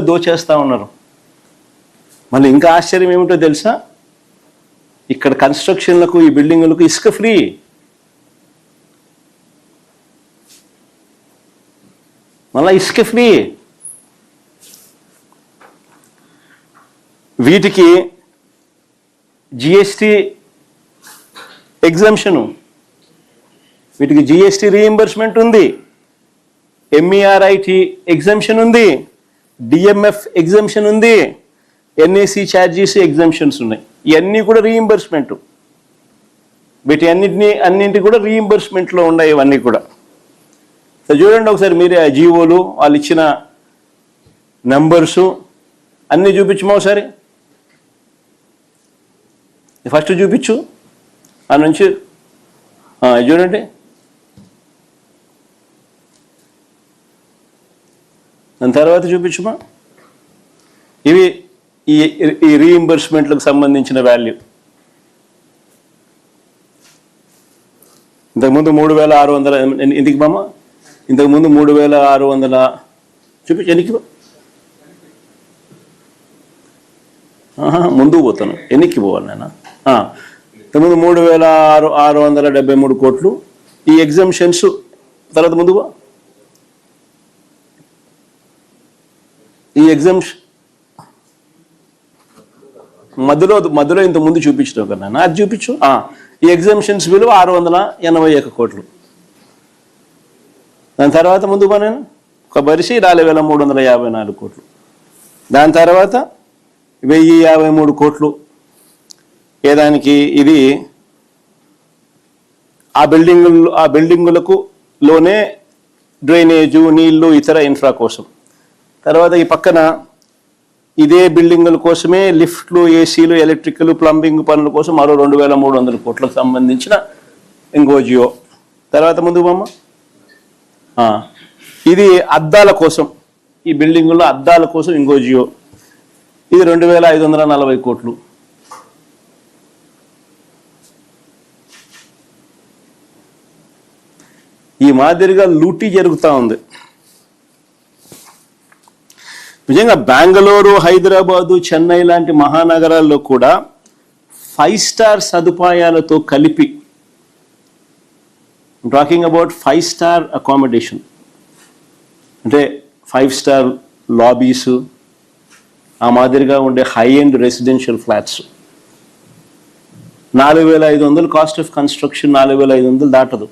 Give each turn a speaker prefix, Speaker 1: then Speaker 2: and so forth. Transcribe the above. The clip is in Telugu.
Speaker 1: దోచేస్తూ ఉన్నారు. మళ్ళీ ఇంకా ఆశ్చర్యం ఏమిటో తెలుసా, ఇక్కడ కన్స్ట్రక్షన్లకు ఈ బిల్డింగులకు ఇసుక ఫ్రీ. మళ్ళీ ఇసుక ఫ్రీ. వీటికి జిఎస్టీ ఎగ్జంప్షను, వీటికి జిఎస్టీ రీఎంబర్స్మెంట్ ఉంది, ఎంఈఆర్ఐటి ఎగ్జంప్షన్ ఉంది, డిఎంఎఫ్ ఎగ్జంప్షన్ ఉంది, ఎన్ఏసి ఛార్జీస్ ఎగ్జంప్షన్స్ ఉన్నాయి. ఇవన్నీ కూడా రీఎంబర్స్మెంట్. వీటి అన్నింటి కూడా రీఎంబర్స్మెంట్లో ఉన్నాయి ఇవన్నీ కూడా. సో చూడండి ఒకసారి మీరే ఆ జీవోలు, వాళ్ళు ఇచ్చిన నెంబర్సు అన్నీ చూపించమా ఒకసారి. ఫస్ట్ చూపించు, ఆ నుంచి చూడండి. దాని తర్వాత చూపించుమా. ఇవి ఈ రీఎంబర్స్మెంట్లకు సంబంధించిన వాల్యూ. ఇంతకుముందు 3600 ఎందుకు బామ్మ, ఇంతకుముందు 3600 చూపించు. ఎన్నికి ముందుకు పోతాను, ఎన్నికి పోవాలి నేను. ఇంతకుముందు 3673 కోట్లు. ఈ ఎగ్జంప్షన్స్ తర్వాత ముందుకు ఈ ఎగ్జంప్షన్ మధ్యలో ఇంత ముందు చూపించడం కదా నాన్న, అది చూపించు. ఈ ఎగ్జంప్షన్స్ విలువ 681 కోట్లు. దాని తర్వాత ముందుకు నేను ఒక బరిసి 4354 కోట్లు. దాని తర్వాత 1053 కోట్లు ఏదానికి, ఇది ఆ బిల్డింగులకు లోనే డ్రైనేజు, నీళ్లు, ఇతర ఇన్ఫ్రా కోసం. తర్వాత ఈ పక్కన ఇదే బిల్డింగుల కోసమే లిఫ్ట్లు, ఏసీలు, ఎలక్ట్రికల్, ప్లంబింగ్ పనుల కోసం మరో 2300 కోట్లకు సంబంధించిన ఇంకో జియో. తర్వాత ముందుకు బొమ్మ, ఇది అద్దాల కోసం, ఈ బిల్డింగుల్లో అద్దాల కోసం ఇంకో జియో. ఇది 2540 కోట్లు. ఈ మాదిరిగా లూటీ జరుగుతూ ఉంది. నిజంగా బెంగళూరు, హైదరాబాదు, చెన్నై లాంటి మహానగరాల్లో కూడా 5 స్టార్ సదుపాయాలతో కలిపి, టాకింగ్ అబౌట్ 5 స్టార్ అకామిడేషన్, అంటే 5 స్టార్ లాబీసు, ఆ మాదిరిగా ఉండే high end residential flats 4500 cost of construction 4500 దాటదు.